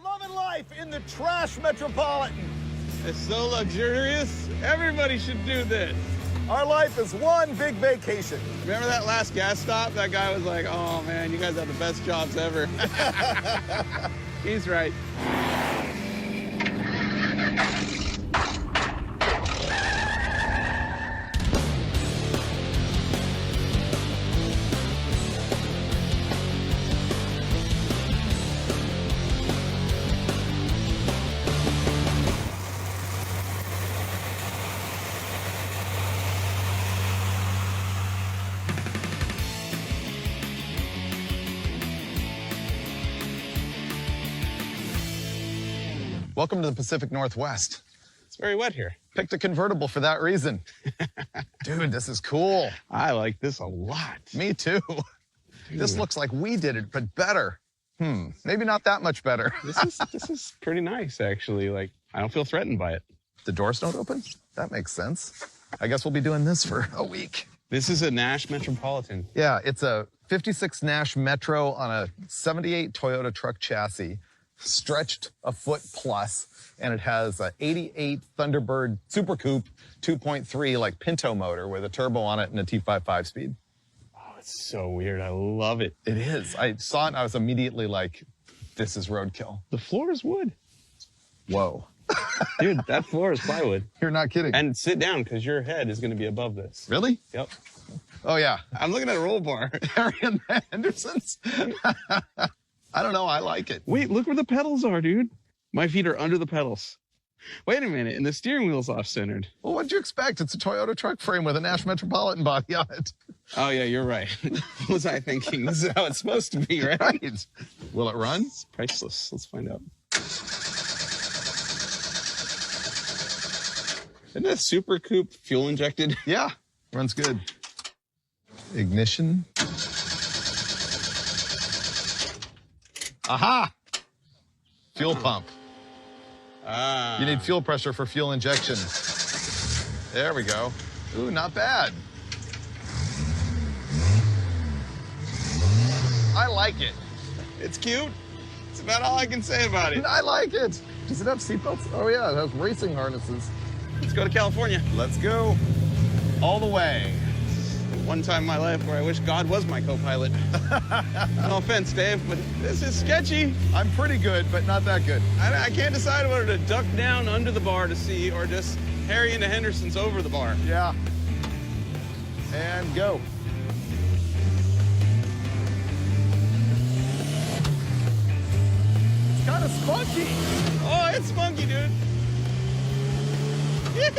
loving life in the trash metropolitan. It's so luxurious. Everybody should do this. Our life is one big vacation. Remember that last gas stop? That guy was like, oh man, you guys have the best jobs ever. He's right. Welcome to the Pacific Northwest. It's very wet here. Picked a convertible for that reason. Dude, this is cool. I like this a lot. Me too. Dude. This looks like we did it, but better. Maybe not that much better. This is pretty nice, actually. Like, I don't feel threatened by it. The doors don't open? That makes sense. I guess we'll be doing this for a week. This is a Nash Metropolitan. Yeah, it's a 56 Nash Metro on a 78 Toyota truck chassis, stretched a foot plus, and it has a 88 Thunderbird Super Coupe 2.3 like Pinto motor with a turbo on it and a T5 5-speed. Oh, it's so weird. I love it. It is. I saw it and I was immediately like, this is roadkill. The floor is wood. Whoa. Dude, that floor is plywood. You're not kidding. And sit down, because your head is going to be above this. Really? Yep. Oh, yeah. I'm looking at a roll bar. Harry and the Hendersons. I don't know. I like it. Wait, look where the pedals are, dude. My feet are under the pedals. Wait a minute, and the steering wheel's off-centered. Well, what'd you expect? It's a Toyota truck frame with a Nash Metropolitan body on it. Oh, yeah, you're right. What was I thinking? This is how it's supposed to be, right? Right. Will it run? It's priceless. Let's find out. Isn't that Super Coupe fuel injected? Yeah, runs good. Ignition. Aha! Fuel pump. Ah. You need fuel pressure for fuel injection. There we go. Ooh, not bad. I like it. It's cute. It's about all I can say about it. I like it. Does it have seatbelts? Oh, yeah, it has racing harnesses. Let's go to California. Let's go. All the way. One time in my life where I wish God was my co-pilot. No offense, Dave, but this is sketchy. I'm pretty good, but not that good. I can't decide whether to duck down under the bar to see or just Harry and the Hendersons over the bar. Yeah. And go. It's kind of spunky. Oh, it's spunky, dude. There's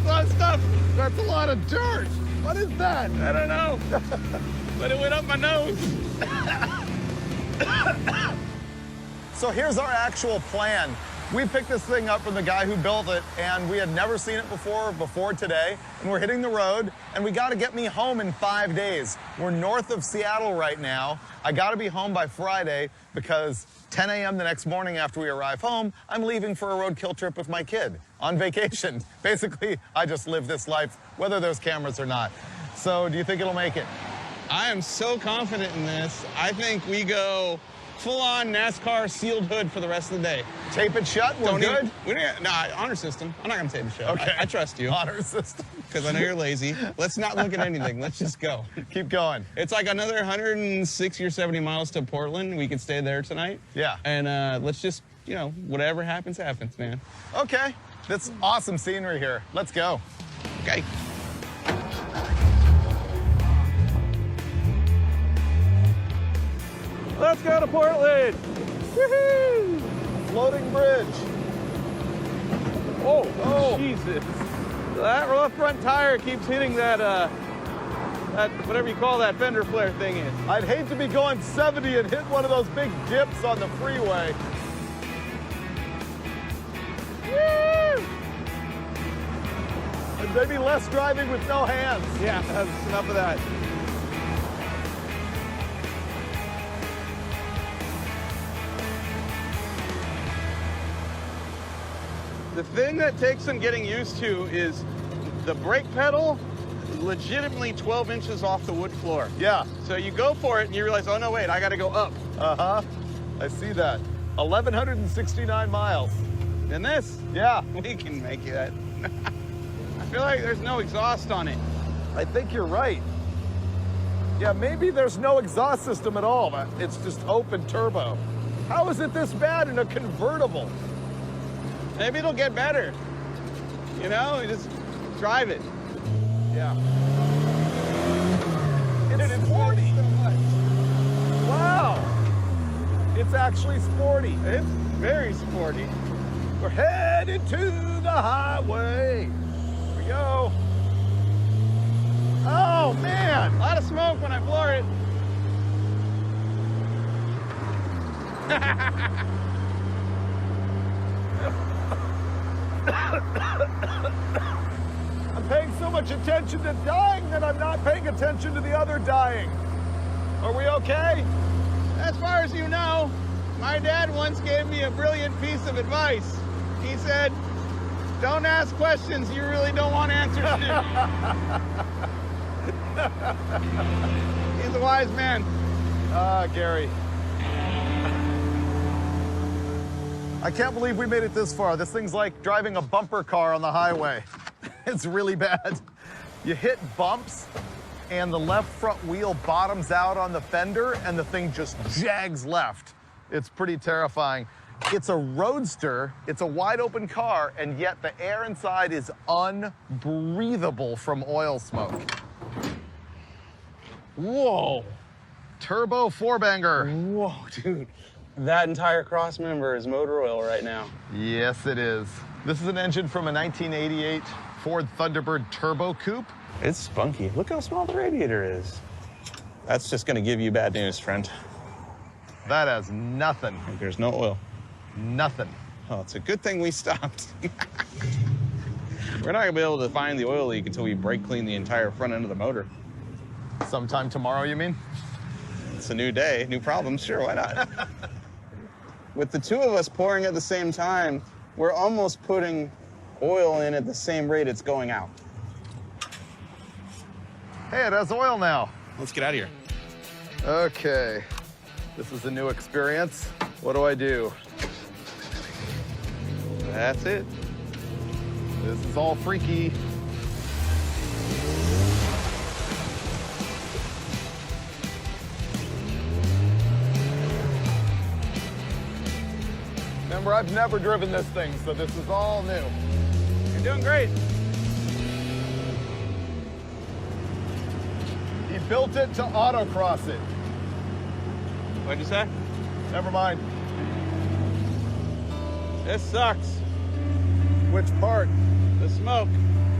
a lot of stuff. That's a lot of dirt. What is that? I don't know. But it went up my nose. So here's our actual plan. We picked this thing up from the guy who built it, and we had never seen it before today, and we're hitting the road, and we gotta get me home in 5 days. We're north of Seattle right now. I gotta be home by Friday because 10 a.m. the next morning after we arrive home, I'm leaving for a roadkill trip with my kid on vacation. Basically, I just live this life, whether there's cameras or not. So do you think it'll make it? I am so confident in this. I think we go full-on NASCAR sealed hood for the rest of the day. Tape it shut? We're good? Honor system. I'm not going to tape it shut. Okay. I trust you. Honor system. Because I know you're lazy. Let's not look at anything. Let's just go. Keep going. It's like another 160 or 70 miles to Portland. We could stay there tonight. Yeah. And let's just, whatever happens, happens, man. Okay. That's awesome scenery here. Let's go. Okay. Let's go to Portland. Woohoo! Floating bridge. Oh, Jesus. That left front tire keeps hitting that whatever you call that fender flare thing is. I'd hate to be going 70 and hit one of those big dips on the freeway. Woo! And maybe less driving with no hands. Yeah, that's enough of that. The thing that takes some getting used to is the brake pedal legitimately 12 inches off the wood floor. Yeah. So you go for it and you realize, oh no, wait, I gotta go up. Uh-huh. I see that. 1,169 miles. In this? Yeah. We can make it. I feel like there's no exhaust on it. I think you're right. Yeah, maybe there's no exhaust system at all. But it's just open turbo. How is it this bad in a convertible? Maybe it'll get better. You know, you just drive it. Yeah. It's sporty. So much. Wow. It's actually sporty. It's very sporty. We're headed to the highway. Here we go. Oh, man. A lot of smoke when I floor it. I'm paying so much attention to dying that I'm not paying attention to the other dying. Are we okay? As far as you know, my dad once gave me a brilliant piece of advice. He said, don't ask questions you really don't want answers to. He's a wise man. Gary. I can't believe we made it this far. This thing's like driving a bumper car on the highway. It's really bad. You hit bumps and the left front wheel bottoms out on the fender and the thing just jags left. It's pretty terrifying. It's a roadster, it's a wide open car, and yet the air inside is unbreathable from oil smoke. Whoa. Turbo four-banger. Whoa, dude. That entire cross member is motor oil right now. Yes, it is. This is an engine from a 1988 Ford Thunderbird Turbo Coupe. It's spunky. Look how small the radiator is. That's just gonna give you bad news, friend. That has nothing. There's no oil. Nothing. Oh, it's a good thing we stopped. We're not gonna be able to find the oil leak until we brake clean the entire front end of the motor. Sometime tomorrow, you mean? It's a new day, new problems, sure, why not? With the two of us pouring at the same time, we're almost putting oil in at the same rate it's going out. Hey, it has oil now. Let's get out of here. Okay. This is a new experience. What do I do? That's it. This is all freaky. Remember, I've never driven this thing, so this is all new. You're doing great. He built it to autocross it. What'd you say? Never mind. This sucks. Which part? The smoke.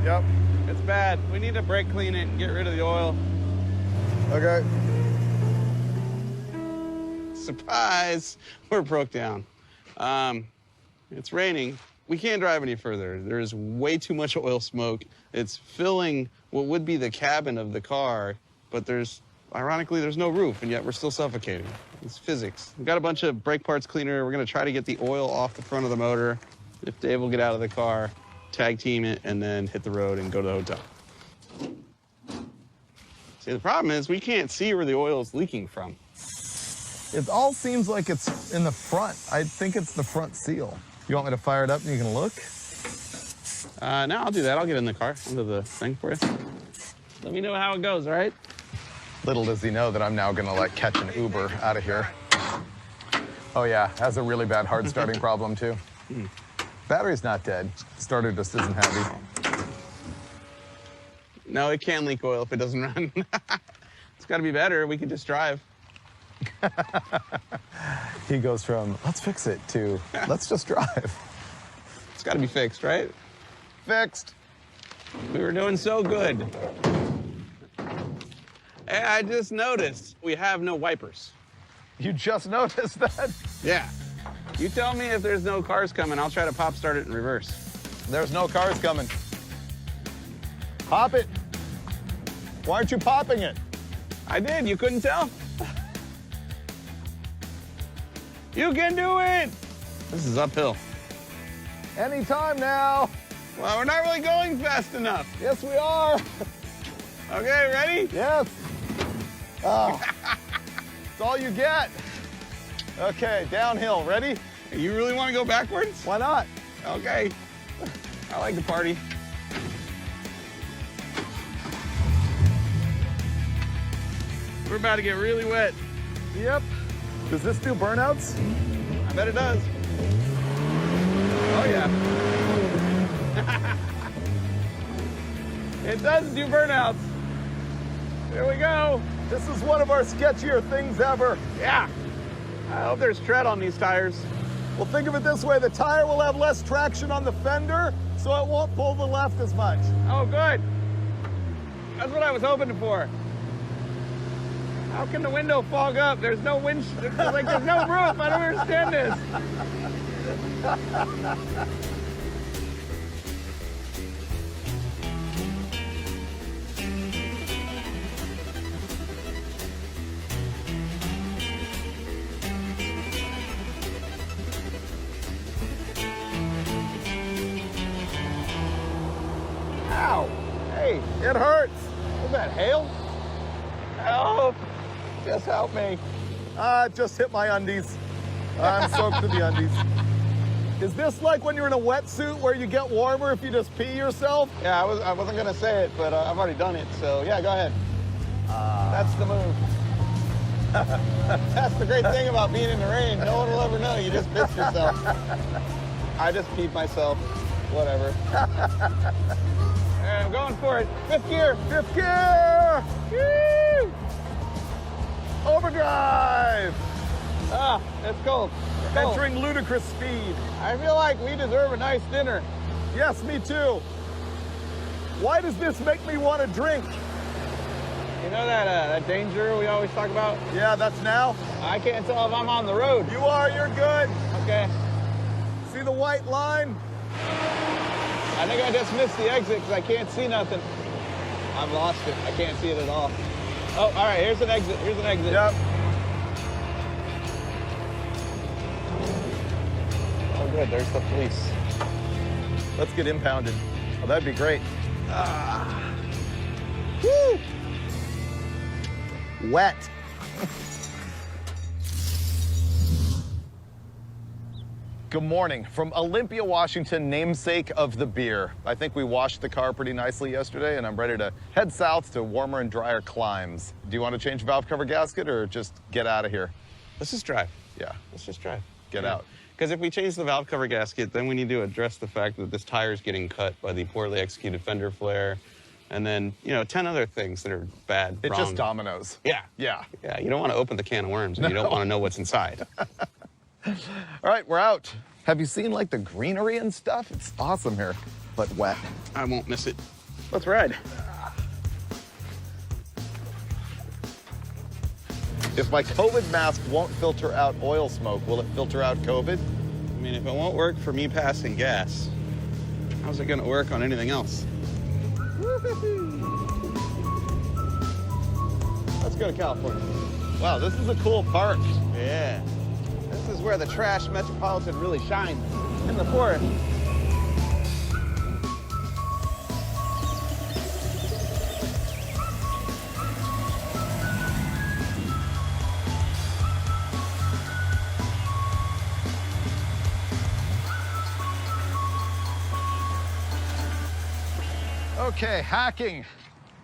Yep. It's bad. We need to brake clean it and get rid of the oil. Okay. Surprise! We're broke down. It's raining. We can't drive any further. There's way too much oil smoke. It's filling what would be the cabin of the car, but ironically, there's no roof, and yet we're still suffocating. It's physics. We've got a bunch of brake parts cleaner. We're gonna try to get the oil off the front of the motor. If Dave will get out of the car, tag team it, and then hit the road and go to the hotel. See, the problem is we can't see where the oil is leaking from. It all seems like it's in the front. I think it's the front seal. You want me to fire it up and you can look? No, I'll do that. I'll get in the car, under the thing for you. Let me know how it goes, all right? Little does he know that I'm now gonna like catch an Uber out of here. Oh yeah, has a really bad hard starting problem too. Battery's not dead. Starter just isn't heavy. No, it can leak oil if it doesn't run. It's gotta be better. We can just drive. He goes from, let's fix it, to, let's just drive. It's gotta be fixed, right? Fixed. We were doing so good. Hey, I just noticed we have no wipers. You just noticed that? Yeah. You tell me if there's no cars coming, I'll try to pop start it in reverse. There's no cars coming. Pop it. Why aren't you popping it? I did, you couldn't tell? You can do it! This is uphill. Anytime now. Well, we're not really going fast enough. Yes, we are. Okay, ready? Yes. Oh, it's all you get. Okay, downhill. Ready? You really want to go backwards? Why not? Okay. I like the party. We're about to get really wet. Yep. Does this do burnouts? I bet it does. Oh, yeah. It does do burnouts. Here we go. This is one of our sketchier things ever. Yeah. I hope there's tread on these tires. Well, think of it this way. The tire will have less traction on the fender, so it won't pull the left as much. Oh, good. That's what I was hoping for. How can the window fog up? There's no wind, there's no roof. I don't understand this. Ow! Hey, it hurts. Was that hail? Help! Just help me. Just hit my undies. I'm soaked to the undies. Is this like when you're in a wetsuit where you get warmer if you just pee yourself? Yeah, I wasn't gonna say it, but I've already done it, so yeah, go ahead. That's the move. That's the great thing about being in the rain. No one will ever know. You just pissed yourself. I just peed myself. Whatever. And I'm going for it. Fifth gear. Fifth gear! Woo! Overdrive! Ah, it's cold. It's cold. Entering ludicrous speed. I feel like we deserve a nice dinner. Yes, me too. Why does this make me want to drink? You know that danger we always talk about? Yeah, that's now. I can't tell if I'm on the road. You are, you're good. Okay. See the white line? I think I just missed the exit because I can't see nothing. I've lost it. I can't see it at all. Oh, all right, here's an exit. Here's an exit. Yep. Oh, good. There's the police. Let's get impounded. Oh, that'd be great. Woo! Wet. Good morning. From Olympia, Washington, namesake of the beer. I think we washed the car pretty nicely yesterday, and I'm ready to head south to warmer and drier climes. Do you want to change the valve cover gasket or just get out of here? Let's just drive. Yeah, Let's just drive. get out. Because if we change the valve cover gasket, then we need to address the fact that this tire is getting cut by the poorly executed fender flare, and then, 10 other things that are bad, It's wrong. just dominoes. Yeah. Yeah. Yeah, you don't want to open the can of worms, and you don't want to know what's inside. All right, we're out. Have you seen like the greenery and stuff? It's awesome here, but wet. I won't miss it. Let's ride. If my COVID mask won't filter out oil smoke, will it filter out COVID? I mean, if it won't work for me passing gas, how's it going to work on anything else? Let's go to California. Wow, this is a cool park. Yeah. This is where the trash metropolitan really shines, in the forest. Okay, hacking.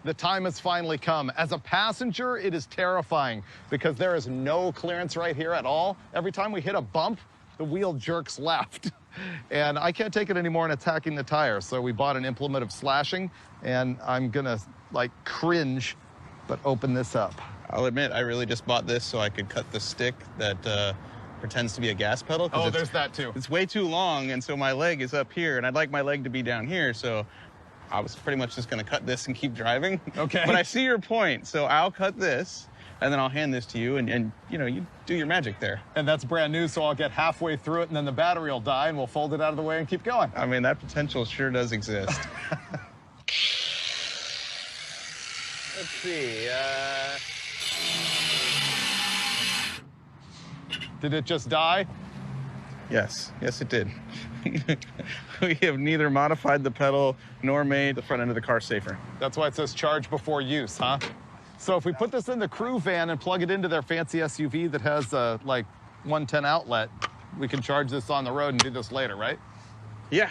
The time has finally come. As a passenger, it is terrifying because there is no clearance right here at all. Every time we hit a bump, the wheel jerks left. And I can't take it anymore and it's hacking the tire. So we bought an implement of slashing, and I'm gonna like cringe, but open this up. I'll admit, I really just bought this so I could cut the stick that pretends to be a gas pedal. 'Cause Oh, there's that too. It's way too long, and so my leg is up here, and I'd like my leg to be down here, so I was pretty much just gonna cut this and keep driving. Okay. But I see your point, so I'll cut this, and then I'll hand this to you, and you do your magic there. And that's brand new, so I'll get halfway through it and then the battery will die and we'll fold it out of the way and keep going. I mean, that potential sure does exist. Let's see, Did it just die? Yes, it did. We have neither modified the pedal nor made the front end of the car safer. That's why it says charge before use, huh? So if we put this in the crew van and plug it into their fancy SUV that has 110 outlet. We can charge this on the road and do this later, right? Yeah.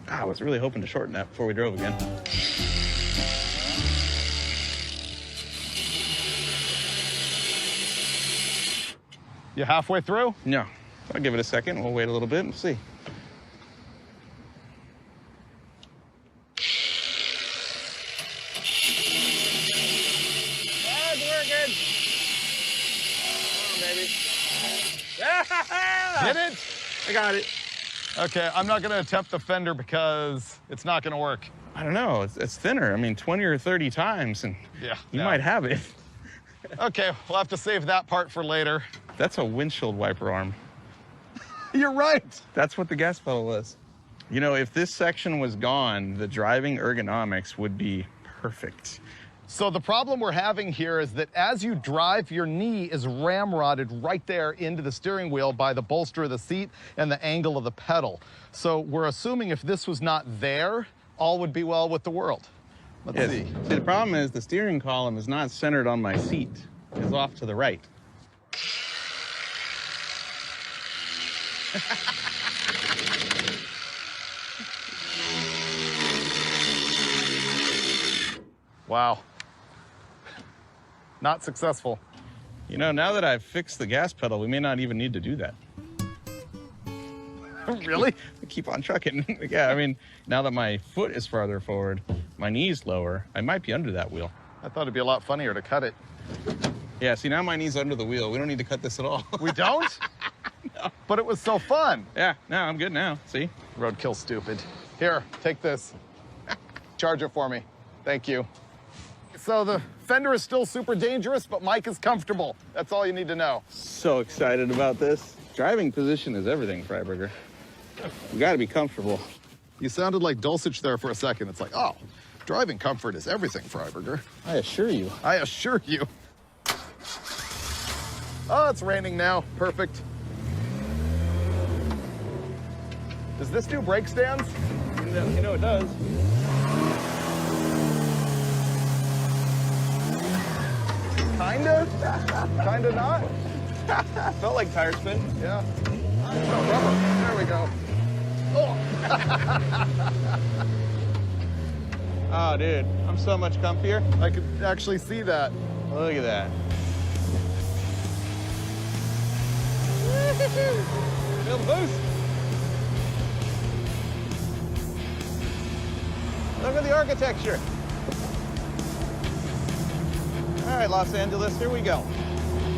I was really hoping to shorten that before we drove again. You halfway through? No. I'll give it a second. We'll wait a little bit and see. That's working. Oh, maybe. Did it? I got it. Okay, I'm not gonna attempt the fender because it's not gonna work. I don't know. It's thinner. I mean, 20 or 30 times, and you might have it. Okay, we'll have to save that part for later. That's a windshield wiper arm. You're right. That's what the gas pedal was. You know, if this section was gone, the driving ergonomics would be perfect. So the problem we're having here is that as you drive, your knee is ramrodded right there into the steering wheel by the bolster of the seat and the angle of the pedal. So we're assuming if this was not there, all would be well with the world. Let's see. See, the problem is the steering column is not centered on my seat. It's off to the right. Wow. Not successful. You know, now that I've fixed the gas pedal, we may not even need to do that. Really? Keep on trucking. Yeah, I mean, now that my foot is farther forward, my knee's lower, I might be under that wheel. I thought it'd be a lot funnier to cut it. Yeah, see, now my knee's under the wheel. We don't need to cut this at all. We don't? No. But it was so fun. Yeah, no, I'm good now. See? Roadkill stupid. Here, take this. Charge it for me. Thank you. So the fender is still super dangerous, but Mike is comfortable. That's all you need to know. So excited about this. Driving position is everything, Freiberger. You gotta be comfortable. You sounded like Dulcich there for a second. It's like, oh, driving comfort is everything, Freiberger. I assure you. I assure you. Oh, it's raining now. Perfect. Does this do brake stands? You know it does. Kinda. Kinda not. Felt like tire spin. Yeah. No, rubber. There we go. Oh. Oh, dude, I'm so much comfier. I could actually see that. Look at that. Feel the boost. Look at the architecture. All right, Los Angeles, here we go.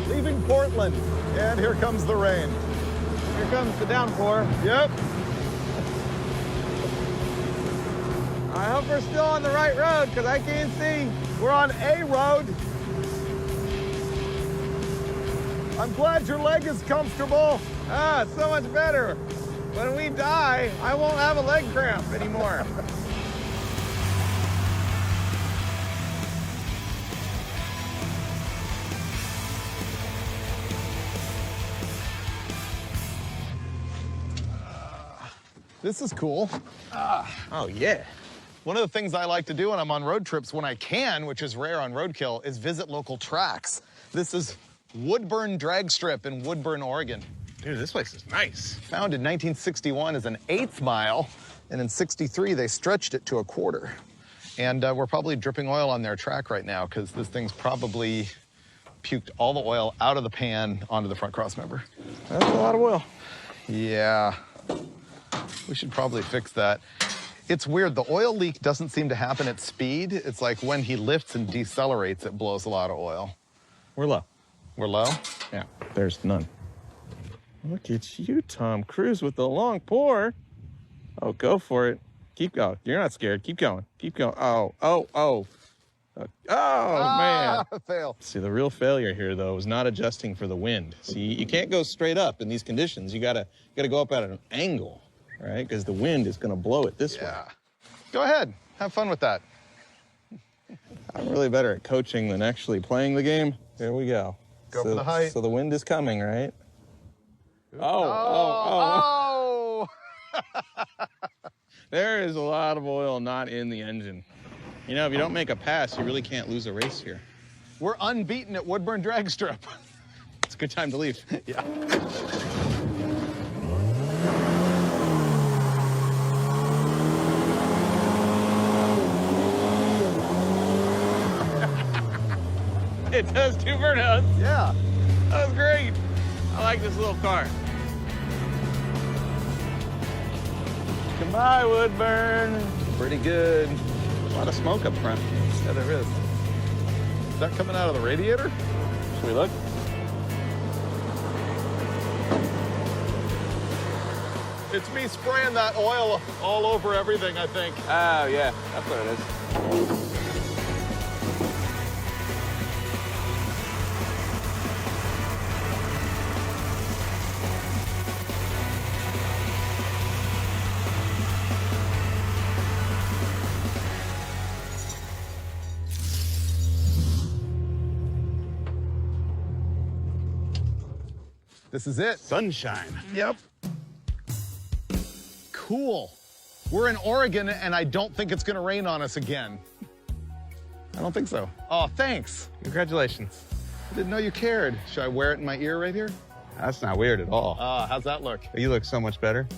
Leaving Portland, and here comes the rain. Here comes the downpour. Yep. I hope we're still on the right road, because I can't see. We're on a road. I'm glad your leg is comfortable. Ah, it's so much better. When we die, I won't have a leg cramp anymore. This is cool. Oh, yeah. One of the things I like to do when I'm on road trips when I can, which is rare on Roadkill, is visit local tracks. This is Woodburn Drag Strip in Woodburn, Oregon. Dude, this place is nice. Founded in 1961 as an 1/8 mile, and in 63 they stretched it to a 1/4. And we're probably dripping oil on their track right now because this thing's probably puked all the oil out of the pan onto the front cross member. That's a lot of oil. Yeah. We should probably fix that. It's weird, the oil leak doesn't seem to happen at speed. It's like when he lifts and decelerates, it blows a lot of oil. We're low. We're low? Yeah, there's none. Look at you, Tom Cruise, with the long pour. Oh, go for it. Keep going. You're not scared. Keep going. Keep going. Oh. Man. Fail. See, the real failure here, though, was not adjusting for the wind. See, you can't go straight up in these conditions. You gotta go up at an angle, right? Because the wind is gonna blow it this way. Go ahead. Have fun with that. I'm really better at coaching than actually playing the game. There we go. Go for the height. So the wind is coming, right? Oh. There is a lot of oil not in the engine. You know, if you don't make a pass, you really can't lose a race here. We're unbeaten at Woodburn Drag Strip. It's a good time to leave. Yeah. It does 2 burnouts. Yeah. That was great. I like this little car. Goodbye, Woodburn. Pretty good. A lot of smoke up front. Yeah, there is. Is that coming out of the radiator? Should we look? It's me spraying that oil all over everything, I think. Oh, yeah. That's what it is. This is it. Sunshine. Yep. Cool. We're in Oregon, and I don't think it's gonna rain on us again. I don't think so. Oh, thanks. Congratulations. I didn't know you cared. Should I wear it in my ear right here? That's not weird at all. How's that look? You look so much better.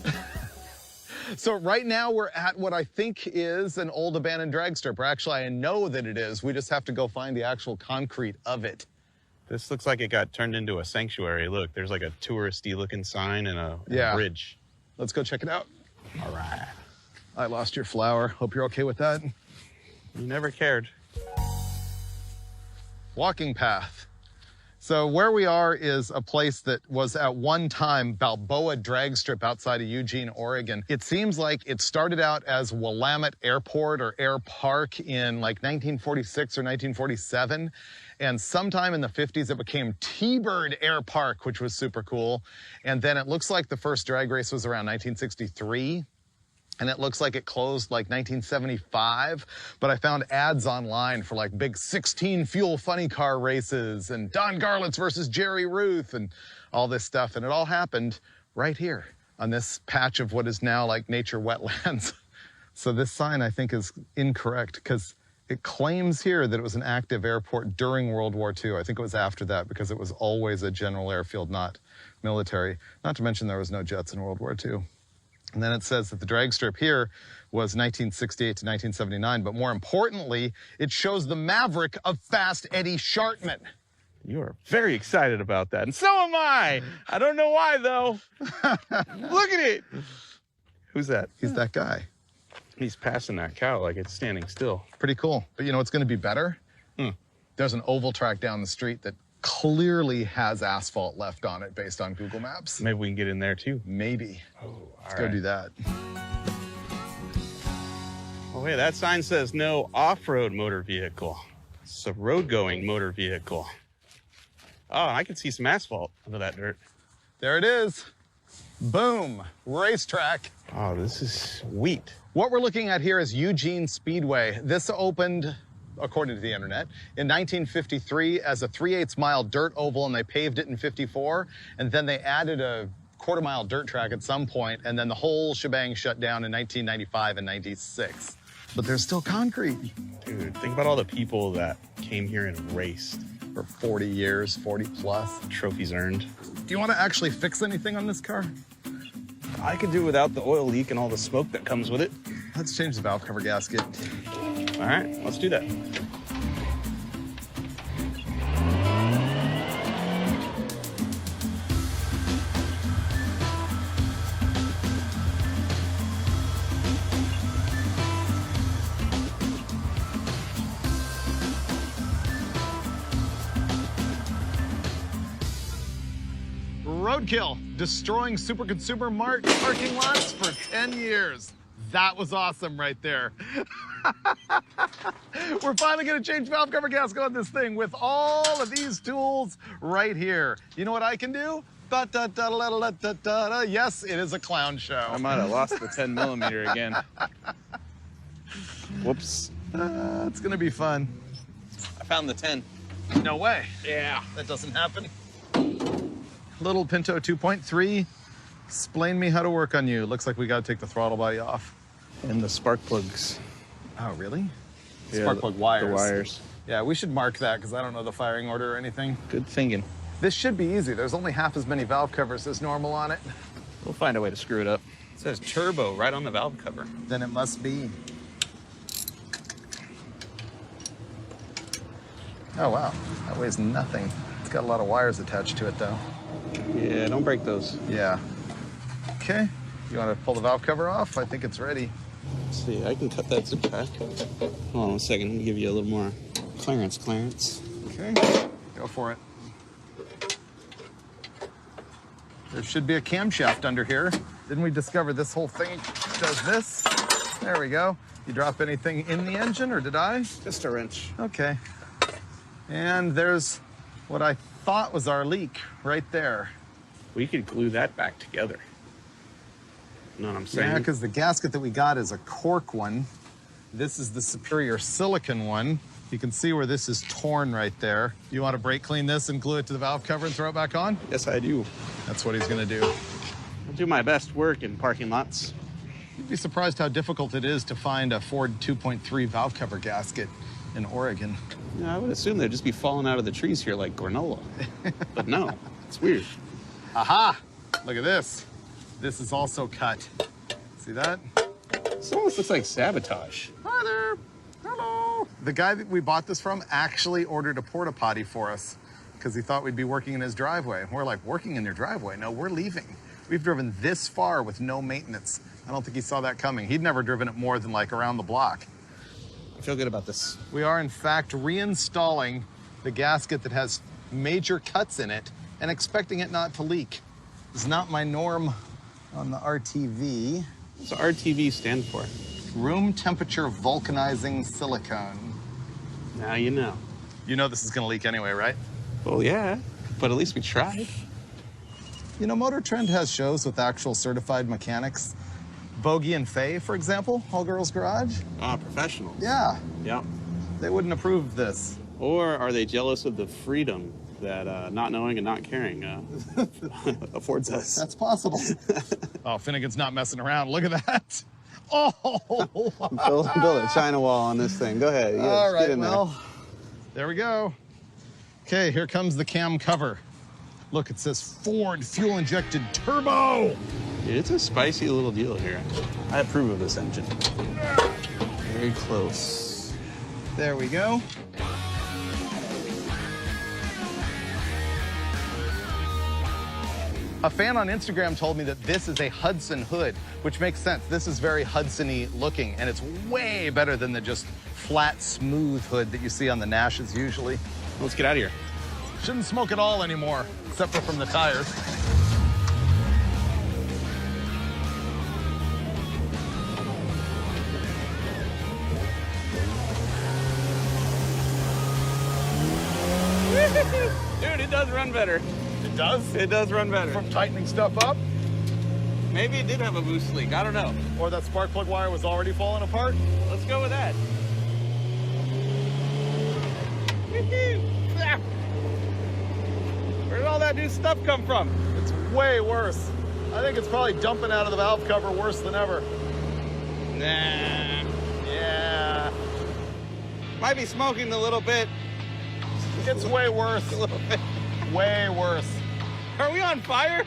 So right now we're at what I think is an old abandoned drag strip, or actually I know that it is. We just have to go find the actual concrete of it. This looks like it got turned into a sanctuary. Look, there's like a touristy looking sign and a bridge. Let's go check it out. All right. I lost your flower. Hope you're okay with that. You never cared. Walking path. So where we are is a place that was at one time Balboa Drag Strip outside of Eugene, Oregon. It seems like it started out as Willamette Airport or Air Park in like 1946 or 1947. And sometime in the 50s, it became T-Bird Air Park, which was super cool. And then it looks like the first drag race was around 1963. And it looks like it closed like 1975, but I found ads online for like big 16 fuel funny car races and Don Garlitz versus Jerry Ruth and all this stuff. And it all happened right here on this patch of what is now like nature wetlands. So this sign I think is incorrect because it claims here that it was an active airport during World War II. I think it was after that because it was always a general airfield, not military. Not to mention there was no jets in World War II. And then it says that the drag strip here was 1968 to 1979, but more importantly, it shows the maverick of Fast Eddie Shartman. You are very excited about that, and so am I. I don't know why, though. Look at it. Who's that? He's that guy. He's passing that cow like it's standing still. Pretty cool. But you know what's going to be better? There's an oval track down the street that clearly has asphalt left on it based on Google Maps. Maybe we can get in there, too. Maybe. Oh, Let's go do that. Oh, hey, that sign says no off-road motor vehicle. It's a road-going motor vehicle. Oh, I can see some asphalt under that dirt. There it is. Boom. Racetrack. Oh, this is sweet. What we're looking at here is Eugene Speedway. This opened, according to the internet, in 1953 as a 3/8 mile dirt oval, and they paved it in 54. And then they added a quarter-mile dirt track at some point, and then the whole shebang shut down in 1995 and 96. But there's still concrete. Dude, think about all the people that came here and raced. For 40 years, 40 plus. Trophies earned. Do you want to actually fix anything on this car? I could do without the oil leak and all the smoke that comes with it. Let's change the valve cover gasket. All right, let's do that. Roadkill, destroying Super Consumer Mart parking lots for 10 years. That was awesome right there. We're finally gonna change valve cover gasket on this thing with all of these tools right here. You know what I can do? Yes, it is a clown show. I might have lost the 10 millimeter again. Whoops. It's gonna be fun. I found the 10. No way. Yeah. That doesn't happen. Little Pinto 2.3. Explain me how to work on you. Looks like we gotta take the throttle body off. And the spark plugs. Oh, really? Yeah, Spark plug wires. The wires. Yeah, we should mark that because I don't know the firing order or anything. Good thinking. This should be easy. There's only half as many valve covers as normal on it. We'll find a way to screw it up. It says turbo right on the valve cover. Then it must be. Oh, wow. That weighs nothing. It's got a lot of wires attached to it, though. Yeah, don't break those. Yeah. Okay. You want to pull the valve cover off? I think it's ready. Let's see, I can cut that zip pack. Hold on a second, let me give you a little more clearance. Okay. Go for it. There should be a camshaft under here. Didn't we discover this whole thing does this? There we go. You drop anything in the engine, or did I? Just a wrench. Okay. And there's what I thought was our leak right there. We could glue that back together. You know what I'm saying? Yeah, because the gasket that we got is a cork one. This is the superior silicon one. You can see where this is torn right there. You want to brake clean this and glue it to the valve cover and throw it back on? Yes, I do. That's what he's going to do. I'll do my best work in parking lots. You'd be surprised how difficult it is to find a Ford 2.3 valve cover gasket in Oregon. Yeah, I would assume they'd just be falling out of the trees here like granola. But no, it's weird. Aha! Look at this. This is also cut. See that? This almost looks like sabotage. Hi there. Hello. The guy that we bought this from actually ordered a porta potty for us because he thought we'd be working in his driveway. We're like, working in your driveway? No, we're leaving. We've driven this far with no maintenance. I don't think he saw that coming. He'd never driven it more than like around the block. I feel good about this. We are, in fact, reinstalling the gasket that has major cuts in it and expecting it not to leak. It's not my norm on the RTV. What's RTV stand for? Room temperature vulcanizing silicone. Now you know. You know this is going to leak anyway, right? Well, yeah, but at least we tried. You know, Motor Trend has shows with actual certified mechanics. Bogey and Faye, for example, All Girls Garage. Ah, professional. Yeah, Yep. they wouldn't approve of this. Or are they jealous of the freedom that not knowing and not caring affords us? That's possible. Oh, Finnegan's not messing around. Look at that. Oh! Build a China wall on this thing. Go ahead. Yes, All right, get in well, there we go. Okay, here comes the cam cover. Look, it says Ford fuel-injected turbo. Dude, it's a spicy little deal here. I approve of this engine. Very close. There we go. A fan on Instagram told me that this is a Hudson hood, which makes sense. This is very Hudson-y looking, and it's way better than the just flat, smooth hood that you see on the Nashes usually. Let's get out of here. Shouldn't smoke at all anymore, except for from the tires. Dude, it does run better. It does? It does run better. From tightening stuff up? Maybe it did have a boost leak. I don't know. Or that spark plug wire was already falling apart? Let's go with that. Where did all that new stuff come from? It's way worse. I think it's probably dumping out of the valve cover worse than ever. Nah. Yeah. Might be smoking a little bit. It's way worse. A little bit. Way worse. Are we on fire?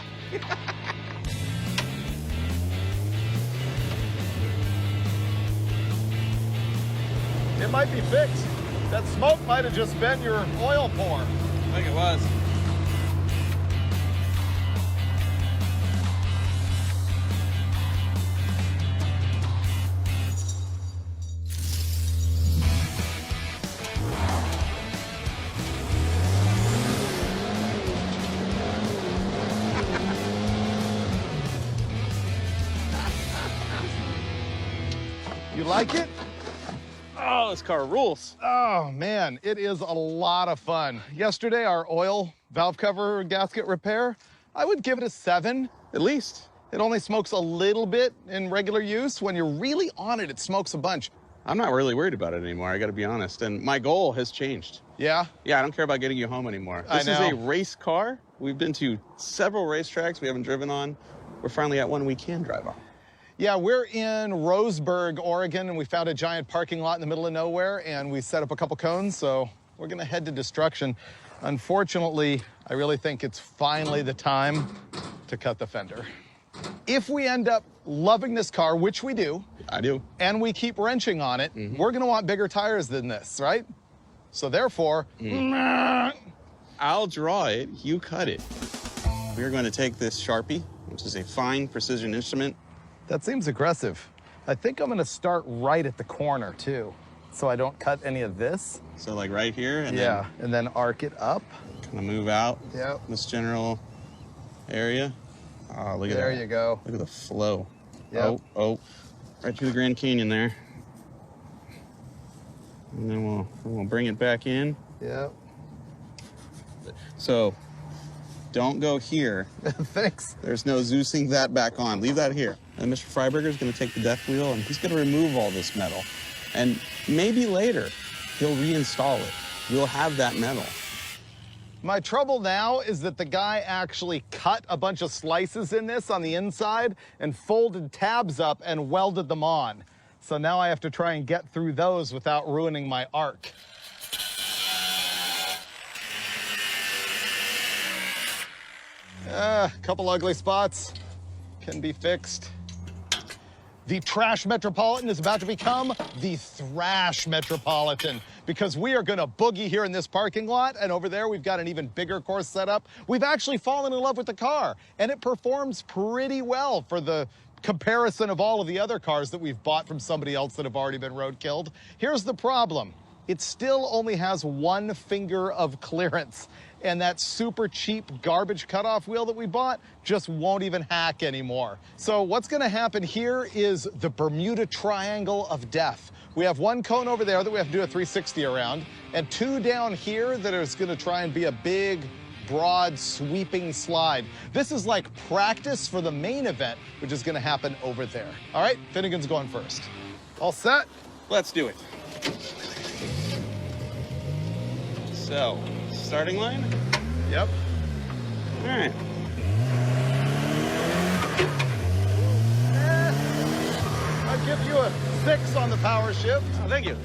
It might be fixed. That smoke might have just been your oil pour. I think it was. You like it? Oh, this car rules. Oh, man, it is a lot of fun. Yesterday, our oil valve cover gasket repair, I would give it a 7, at least. It only smokes a little bit in regular use. When you're really on it, it smokes a bunch. I'm not really worried about it anymore, I gotta be honest. And my goal has changed. Yeah? Yeah, I don't care about getting you home anymore. I This is know. a race car. We've been to several racetracks we haven't driven on. We're finally at one we can drive on. Yeah, we're in Roseburg, Oregon, and we found a giant parking lot in the middle of nowhere, and we set up a couple cones, so we're gonna head to destruction. Unfortunately, I really think it's finally the time to cut the fender. If we end up loving this car, which we do. I do. And we keep wrenching on it, we're gonna want bigger tires than this, right? So therefore, I'll draw it, you cut it. We're going to take this Sharpie, which is a fine precision instrument. that seems aggressive. I think I'm gonna start right at the corner too, so I don't cut any of this. So like right here, and and then arc it up. then kind of move out this general area. Oh, look at that. There you go. Look at the flow. Yep. Oh, right through the Grand Canyon there. And then we'll bring it back in. Yep. So don't go here. Thanks. There's no Zeusing that back on. Leave that here. And Mr. Freiberger's gonna take the death wheel and he's gonna remove all this metal. And maybe later, he'll reinstall it. We'll have that metal. My trouble now is that the guy actually cut a bunch of slices in this on the inside and folded tabs up and welded them on. So now I have to try and get through those without ruining my arc. A couple ugly spots can be fixed. The trash Metropolitan is about to become the thrash Metropolitan because we are gonna boogie here in this parking lot, and over there we've got an even bigger course set up. We've actually fallen in love with the car, and it performs pretty well for the comparison of all of the other cars that we've bought from somebody else that have already been roadkilled. Here's the problem. It still only has 1 finger of clearance, and that super cheap garbage cutoff wheel that we bought just won't even hack anymore. So what's gonna happen here is the Bermuda Triangle of Death. We have 1 cone over there that we have to do a 360 around, and 2 down here that is gonna try and be a big, broad, sweeping slide. This is like practice for the main event, which is gonna happen over there. All right, Finnegan's going first. All set? Let's do it. So, starting line? Yep. All right. I'll give you a 6 on the power shift. Oh, thank you.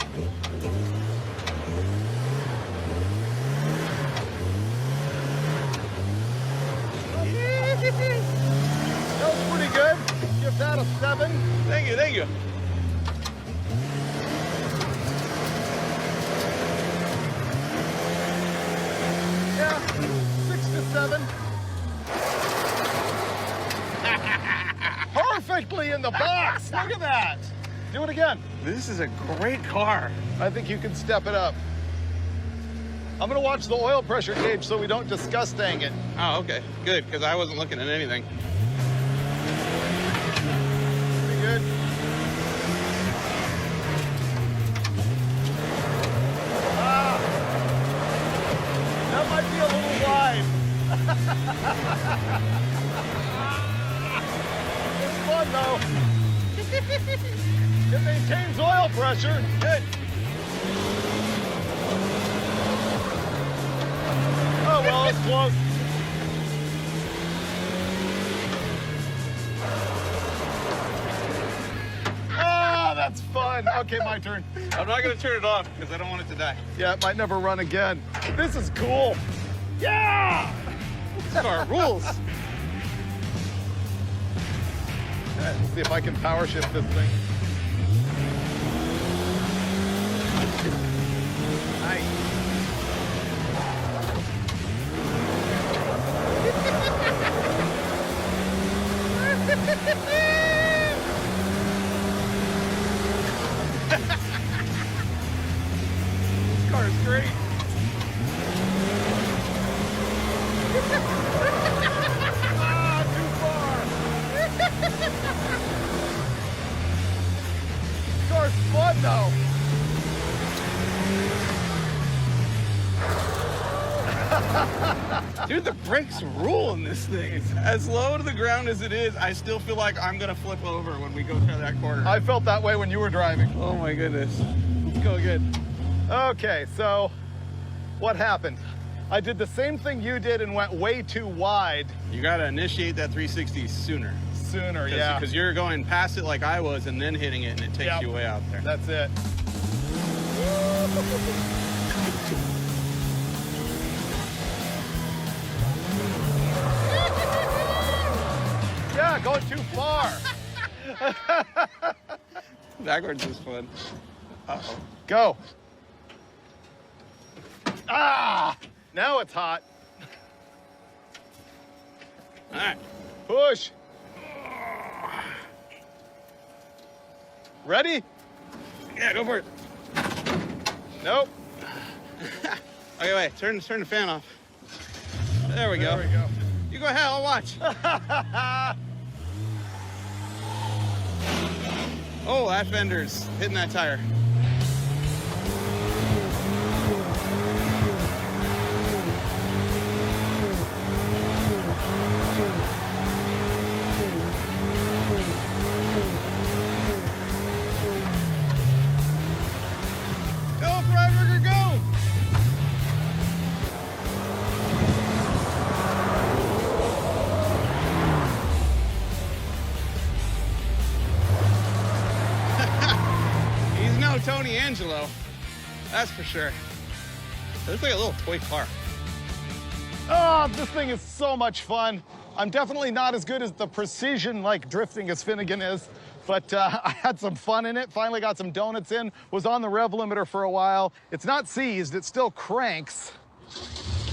That was pretty good. Give that a 7. Thank you, thank you. Yeah, 6 to 7. Perfectly in the box. Look at that. Do it again. This is a great car. I think you can step it up. I'm gonna watch the oil pressure gauge so we don't disgusting it. Oh, okay. Good, because I wasn't looking at anything. Pretty good. Ah, that might be a little wide. It's fun though. It maintains oil pressure. Good. Oh, well, it's close. Ah, that's fun. Okay, my turn. I'm not going to turn it off because I don't want it to die. Yeah, it might never run again. This is cool. Yeah! This car rules. Let's see if I can power shift this thing. Nice. This car is great. Ah, too far. This car's fun though. Dude, the brakes rule in this thing. It's as low to the ground as it is, I still feel like I'm going to flip over when we go through that corner. I felt that way when you were driving. Oh my goodness. Let's go again. Okay, so what happened? I did the same thing you did and went way too wide. You got to initiate that 360 sooner. Sooner, yeah. Because you're going past it like I was and then hitting it, and it takes Yep. you way out there. That's it. going too far. Backwards is fun. Uh-oh. Go. Ah! Now it's hot. All right. Push. Ready? Yeah, go for it. Nope. Okay, wait. Turn the fan off. There we go. There we go. You go ahead. I'll watch. Oh, that fender's hitting that tire. Go, Freiberger, go! He's no Tony Angelo, that's for sure. It looks like a little toy car. Oh, this thing is so much fun. I'm definitely not as good as the precision like drifting as Finnegan is, but I had some fun in it. Finally got some donuts in, was on the rev limiter for a while. It's not seized, it still cranks.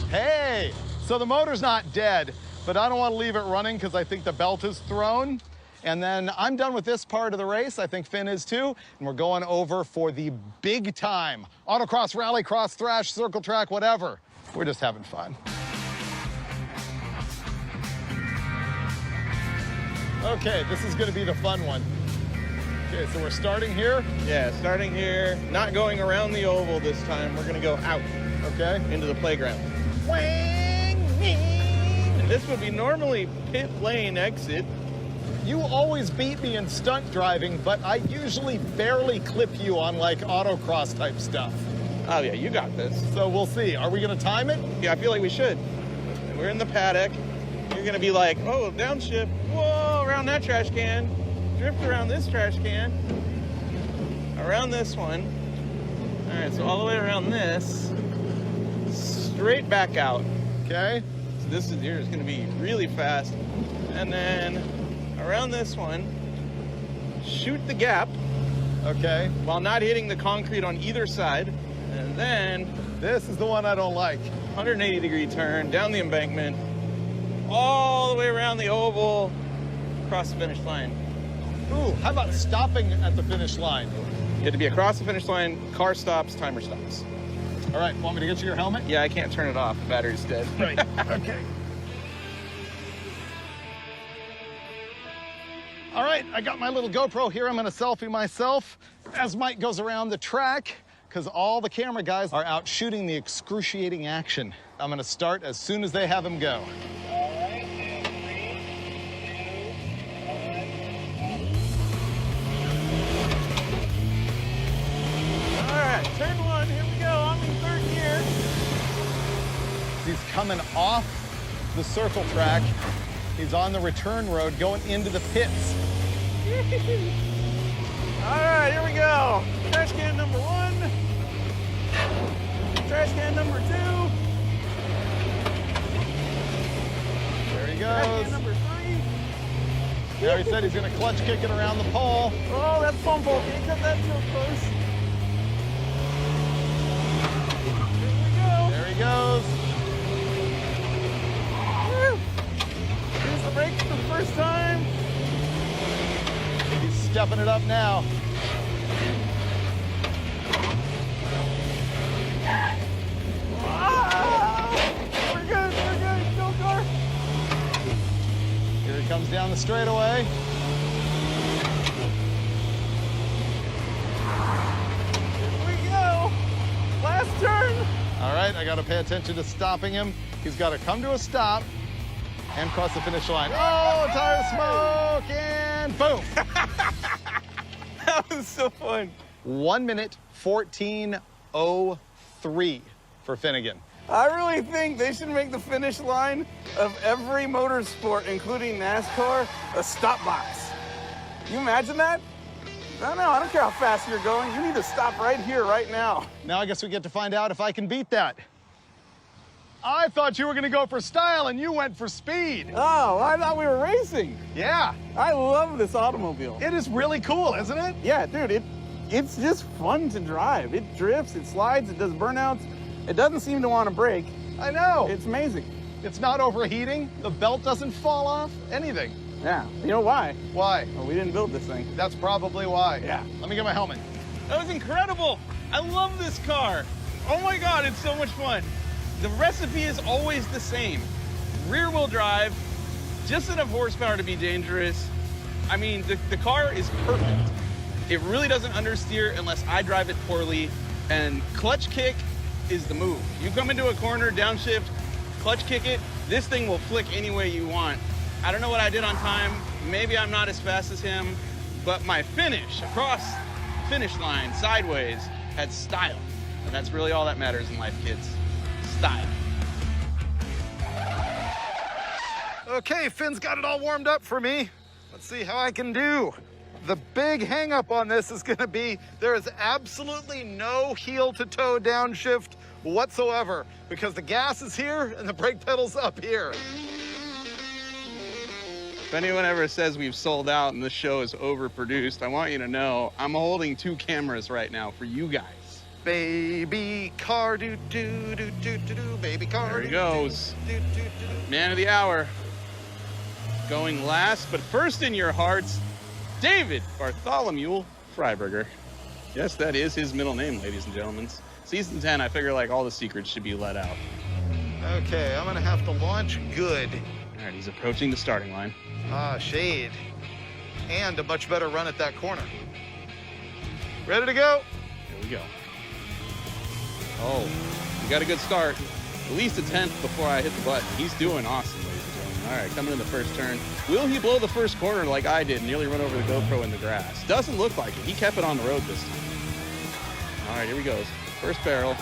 Hey, so the motor's not dead, but I don't want to leave it running because I think the belt is thrown. And then I'm done with this part of the race. I think Finn is too. And we're going over for the big time. Autocross, rallycross, thrash, circle track, whatever. We're just having fun. Okay, this is gonna be the fun one. Okay, so we're starting here. Yeah, starting here, not going around the oval this time. We're gonna go out, Okay. into the playground. And this would be normally pit lane exit. You always beat me in stunt driving, but I usually barely clip you on like autocross type stuff. Oh yeah, you got this. So we'll see. Are we gonna time it? Yeah, I feel like we should. We're in the paddock. You're gonna be like, oh, downshift. Whoa, around that trash can. Drift around this trash can. Around this one. All right, so all the way around this. Straight back out. Okay. So this is here is gonna be really fast. And then around this one, shoot the gap Okay. while not hitting the concrete on either side. And then This is the one I don't like. 180-degree turn down the embankment, all the way around the oval, across the finish line. Ooh, how about stopping at the finish line? You have to be across the finish line, car stops, timer stops. All right, want me to get you your helmet? Yeah, I can't turn it off, the battery's dead. Right, okay. All right, I got my little GoPro here. I'm gonna selfie myself as Mike goes around the track because all the camera guys are out shooting the excruciating action. I'm gonna start as soon as they have him go. All right, turn one, here we go, I'm in third gear. He's coming off the circle track. He's on the return road going into the pits. All right, here we go. Trash can number one. Trash can number two. There he Trash goes. can number three. Now he said he's gonna clutch kick it around the pole. Oh, that's fumble. Can't cut that so close. Here we go. There he goes. Woo. Here's the brake for the first time. He's stepping it up now. We're good. Go, car. Here he comes down the straightaway. Here we go. Last turn. All right, I gotta pay attention to stopping him. He's gotta come to a stop and cross the finish line. Oh, tire smoke, and boom. That was so fun. 1 minute, 14:03 for Finnegan. I really think they should make the finish line of every motorsport, including NASCAR, a stop box. Can you imagine that? I don't care how fast you're going. You need to stop right here, right now. Now I guess we get to find out if I can beat that. I thought you were gonna go for style and you went for speed. Oh, I thought we were racing. Yeah, I love this automobile. it is really cool, isn't it? Yeah, dude, it's just fun to drive. It drifts, it slides, it does burnouts. It doesn't seem to want to brake. I know. It's amazing. It's not overheating. The belt doesn't fall off. Anything. Yeah. You know why? Why? Well, we didn't build this thing. That's probably why. Yeah. Let me get my helmet. That was incredible. I love this car. Oh my God, it's so much fun. The recipe is always the same. Rear wheel drive, just enough horsepower to be dangerous. I mean, the car is perfect. It really doesn't understeer unless I drive it poorly. And clutch kick is the move. You come into a corner, downshift, clutch kick it, this thing will flick any way you want. I don't know what I did on time. Maybe I'm not as fast as him, but my finish across finish line, sideways, had style. And that's really all that matters in life, kids. Style. Okay, Finn's got it all warmed up for me. Let's see how I can do. The big hang up on this is gonna be there is absolutely no heel to toe downshift whatsoever because the gas is here and the brake pedal's up here. If anyone ever says we've sold out and this show is overproduced, I want you to know I'm holding 2 cameras right now for you guys. Baby car, do do do do do do, baby car. There he goes. Man of the hour. Going last, but first in your hearts, David Bartholomew Freiberger. Yes, that is his middle name, ladies and gentlemen. Season 10, I figure like all the secrets should be let out. Okay, I'm gonna have to launch good. All right, he's approaching the starting line. Ah, shade. And a much better run at that corner. Ready to go? Here we go. Oh, we got a good start. At least a 10th before I hit the button. He's doing awesome, ladies and gentlemen. All right, coming in the first turn. Will he blow the first corner like I did and nearly run over the GoPro in the grass? Doesn't look like it. He kept it on the road this time. All right, here he goes. First barrel.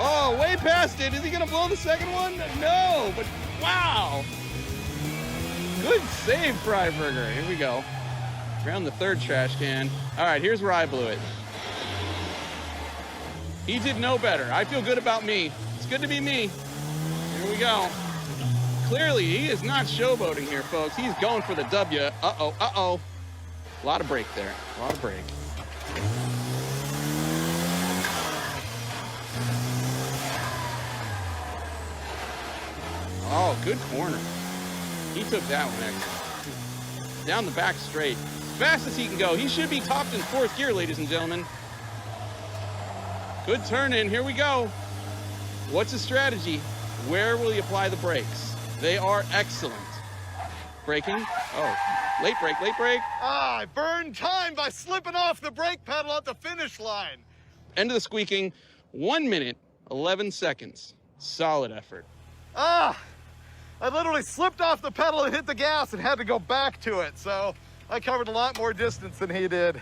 Oh, way past it. Is he going to blow the second one? No, but wow. Good save, Freiberger. Here we go. Around the third trash can. All right, here's where I blew it. He did no better. I feel good about me. It's good to be me. Here we go. Clearly, he is not showboating here, folks. He's going for the W. Uh-oh, uh-oh. A lot of brake there. A lot of brake. Oh, good corner. He took that one, actually. Down the back straight. As fast as he can go. He should be topped in 4th gear, ladies and gentlemen. Good turn in. Here we go. What's his strategy? Where will he apply the brakes? They are excellent. Braking. Oh, late brake, late brake. Ah, I burned time by slipping off the brake pedal at the finish line. End of the squeaking. 1 minute, 11 seconds. Solid effort. Ah, I literally slipped off the pedal and hit the gas and had to go back to it. So I covered a lot more distance than he did.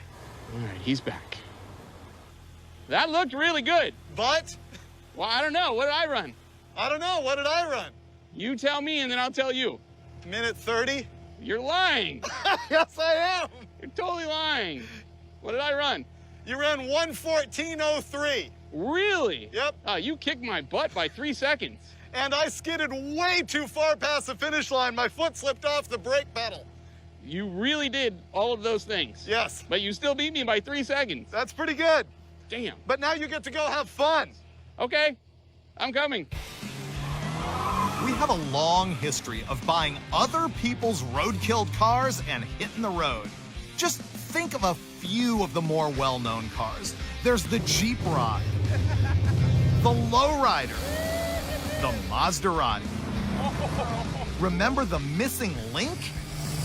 All right, he's back. That looked really good. But? Well, I don't know. What did I run? I don't know. What did I run? You tell me, and then I'll tell you. Minute 30? You're lying. Yes, I am. You're totally lying. What did I run? You ran 1:14.03. Really? Yep. Oh, you kicked my butt by 3 seconds. And I skidded way too far past the finish line. My foot slipped off the brake pedal. You really did all of those things. Yes. But you still beat me by 3 seconds. That's pretty good. Damn. But now you get to go have fun. Okay, I'm coming. We have a long history of buying other people's roadkill cars and hitting the road. Just think of a few of the more well-known cars. There's the Jeep Ride, the Lowrider, the Maserati. Remember the missing link?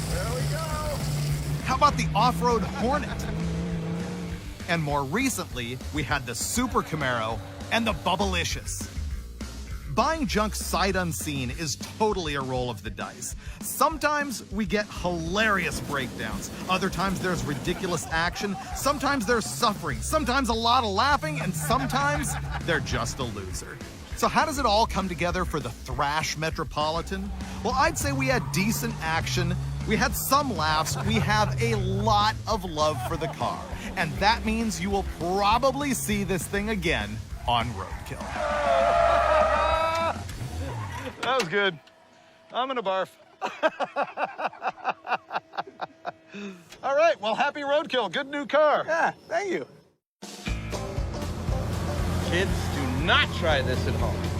There we go. How about the off-road Hornet? And more recently, we had the Super Camaro and the Bubblicious. Buying junk sight unseen is totally a roll of the dice. Sometimes we get hilarious breakdowns. Other times there's ridiculous action. Sometimes there's suffering. Sometimes a lot of laughing. And sometimes they're just a loser. So how does it all come together for the Thrash Metropolitan? Well, I'd say we had decent action. We had some laughs. We have a lot of love for the car. And that means you will probably see this thing again on Roadkill. was good. I'm gonna barf. All right, well, happy roadkill. Good new car. Yeah, thank you. Kids, do not try this at home.